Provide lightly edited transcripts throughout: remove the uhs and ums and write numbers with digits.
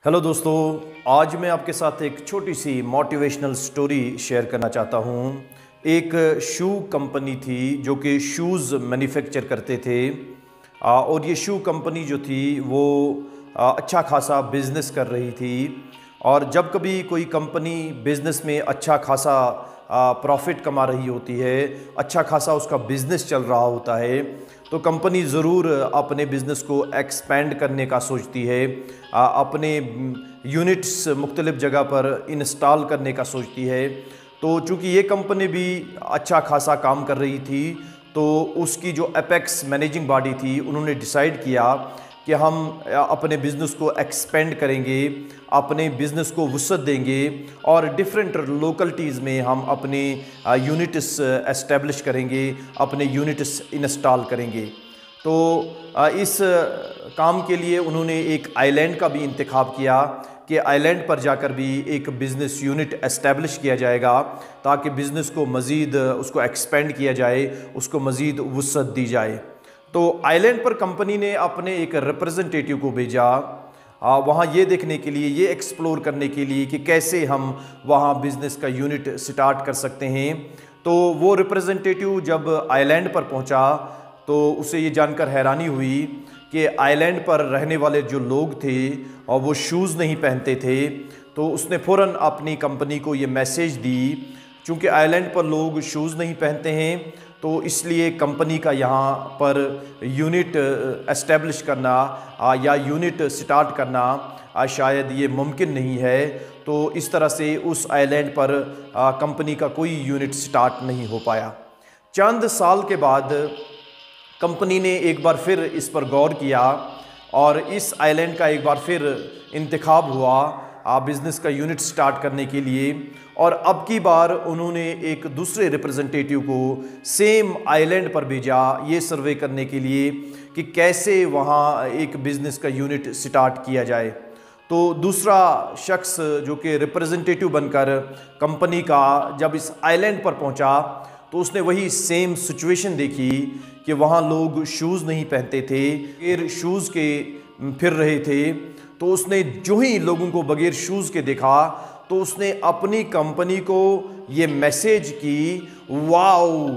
Hello दोस्तों, आज मैं आपके साथ एक छोटी सी मोटिवेशनल स्टोरी शेयर करना चाहता हूँ। एक शू कंपनी थी जो कि शूज़ मैन्युफैक्चर करते थे और ये शू कंपनी जो थी वो अच्छा खासा बिज़नेस कर रही थी। और जब कभी कोई कंपनी बिज़नेस में अच्छा खासा प्रॉफिट कमा रही होती है, अच्छा खासा उसका बिज़नेस चल रहा होता है, तो कंपनी ज़रूर अपने बिज़नेस को एक्सपेंड करने का सोचती है, अपने यूनिट्स मुख्तलिफ़ जगह पर इंस्टॉल करने का सोचती है। तो चूँकि ये कंपनी भी अच्छा खासा काम कर रही थी, तो उसकी जो एपेक्स मैनेजिंग बॉडी थी उन्होंने डिसाइड किया कि हम अपने बिज़नेस को एक्सपेंड करेंगे, अपने बिज़नेस को वुसअत देंगे और डिफरेंट लोकलिटीज़ में हम अपने यूनिट्स एस्टेब्लिश करेंगे, अपने यूनिट्स इंस्टॉल करेंगे। तो इस काम के लिए उन्होंने एक आइलैंड का भी इंतखाब किया कि आइलैंड पर जाकर भी एक बिज़नेस यूनिट एस्टेब्लिश किया जाएगा ताकि बिज़नेस को मज़ीद उसको एक्सपेंड किया जाए, उसको मज़ीद वुसअत दी जाए। तो आइलैंड पर कंपनी ने अपने एक रिप्रेजेंटेटिव को भेजा वहाँ ये देखने के लिए, ये एक्सप्लोर करने के लिए कि कैसे हम वहाँ बिज़नेस का यूनिट स्टार्ट कर सकते हैं। तो वो रिप्रेजेंटेटिव जब आइलैंड पर पहुँचा तो उसे ये जानकर हैरानी हुई कि आइलैंड पर रहने वाले जो लोग थे और वो शूज़ नहीं पहनते थे। तो उसने फ़ौरन अपनी कंपनी को ये मैसेज दी, चूँकि आइलैंड पर लोग शूज़ नहीं पहनते हैं तो इसलिए कंपनी का यहाँ पर यूनिट एस्टेब्लिश करना या यूनिट स्टार्ट करना शायद ये मुमकिन नहीं है। तो इस तरह से उस आइलैंड पर कंपनी का कोई यूनिट स्टार्ट नहीं हो पाया। चंद साल के बाद कंपनी ने एक बार फिर इस पर गौर किया और इस आइलैंड का एक बार फिर इंतखाब हुआ बिज़नेस का यूनिट स्टार्ट करने के लिए। और अब की बार उन्होंने एक दूसरे रिप्रेजेंटेटिव को सेम आइलैंड पर भेजा ये सर्वे करने के लिए कि कैसे वहाँ एक बिज़नेस का यूनिट स्टार्ट किया जाए। तो दूसरा शख्स जो कि रिप्रेजेंटेटिव बनकर कंपनी का जब इस आइलैंड पर पहुँचा तो उसने वही सेम सिचुएशन देखी कि वहाँ लोग शूज़ नहीं पहनते थे, बगैर शूज़ के फिर रहे थे। तो उसने जो ही लोगों को बगैर शूज़ के देखा तो उसने अपनी कंपनी को ये मैसेज की, wow,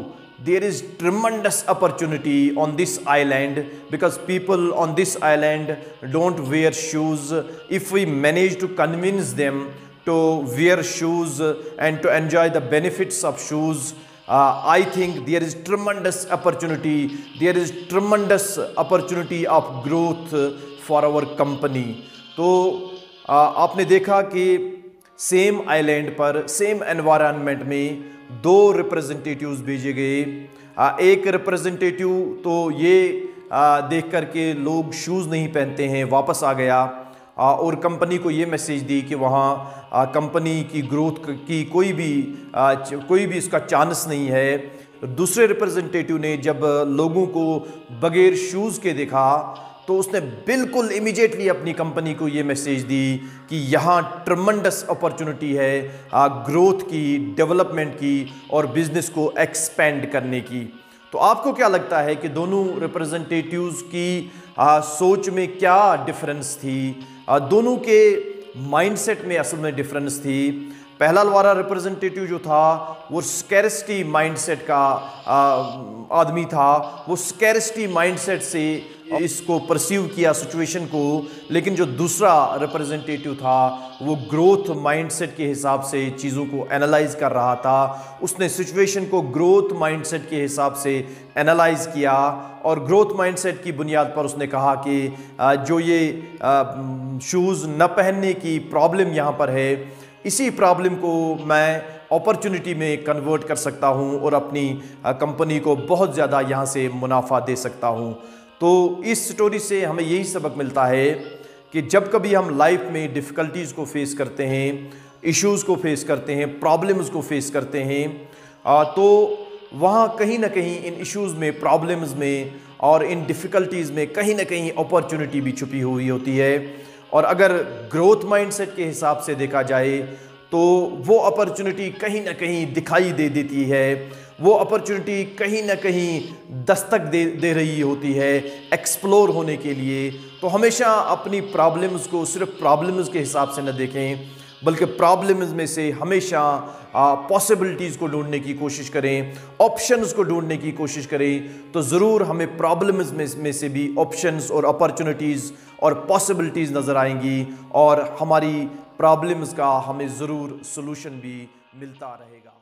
there is tremendous opportunity on this island because people on this island don't wear shoes. If we manage to convince them to wear shoes and to enjoy the benefits of shoes, I think there is tremendous opportunity of growth for our company। तो आपने देखा कि same island पर same environment में दो representatives भेजे गए। एक रिप्रेजेंटेटिव तो ये देख कर के लोग शूज़ नहीं पहनते हैं वापस आ गया और कंपनी को ये मैसेज दी कि वहाँ कंपनी की ग्रोथ की कोई भी इसका चांस नहीं है। दूसरे रिप्रेजेंटेटिव ने जब लोगों को बगैर शूज़ के देखा तो उसने बिल्कुल इमीडिएटली अपनी कंपनी को ये मैसेज दी कि यहाँ ट्रमेंडस अपॉर्चुनिटी है ग्रोथ की, डेवलपमेंट की और बिज़नेस को एक्सपेंड करने की। तो आपको क्या लगता है कि दोनों रिप्रेजेंटेटिव्स की सोच में क्या डिफरेंस थी? दोनों के माइंडसेट में असल में डिफरेंस थी। पहला वाला रिप्रेजेंटेटिव जो था वो स्कैरिसिटी माइंडसेट का आदमी था, वो स्कैरिसिटी माइंडसेट से इसको परसीव किया सिचुएशन को। लेकिन जो दूसरा रिप्रेजेंटेटिव था वो ग्रोथ माइंडसेट के हिसाब से चीज़ों को एनालाइज कर रहा था। उसने सिचुएशन को ग्रोथ माइंडसेट के हिसाब से एनालाइज किया और ग्रोथ माइंडसेट की बुनियाद पर उसने कहा कि जो ये शूज़ न पहनने की प्रॉब्लम यहाँ पर है, इसी प्रॉब्लम को मैं अपॉर्चुनिटी में कन्वर्ट कर सकता हूँ और अपनी कंपनी को बहुत ज़्यादा यहाँ से मुनाफा दे सकता हूँ। तो इस स्टोरी से हमें यही सबक मिलता है कि जब कभी हम लाइफ में डिफ़िकल्टीज़ को फेस करते हैं, इश्यूज़ को फेस करते हैं, प्रॉब्लम्स को फेस करते हैं, तो वहाँ कहीं ना कहीं इन इश्यूज़ में, प्रॉब्लम्स में और इन डिफ़िकल्टीज़ में कहीं ना कहीं अपॉर्चुनिटी भी छुपी हुई होती है। और अगर ग्रोथ माइंडसेट के हिसाब से देखा जाए तो वो अपॉर्चुनिटी कहीं ना कहीं दिखाई दे देती है। वो अपॉर्चुनिटी कहीं ना कहीं दस्तक दे रही होती है एक्सप्लोर होने के लिए। तो हमेशा अपनी प्रॉब्लम्स को सिर्फ प्रॉब्लम्स के हिसाब से न देखें, बल्कि प्रॉब्लम्स में से हमेशा पॉसिबिलिटीज़ को ढूंढने की कोशिश करें, ऑप्शंस को ढूंढने की कोशिश करें। तो ज़रूर हमें प्रॉब्लम्स में से भी ऑप्शंस और अपॉर्चुनिटीज़ और पॉसिबिलिटीज़ नज़र आएंगी, और हमारी प्रॉब्लम्स का हमें ज़रूर सॉल्यूशन भी मिलता रहेगा।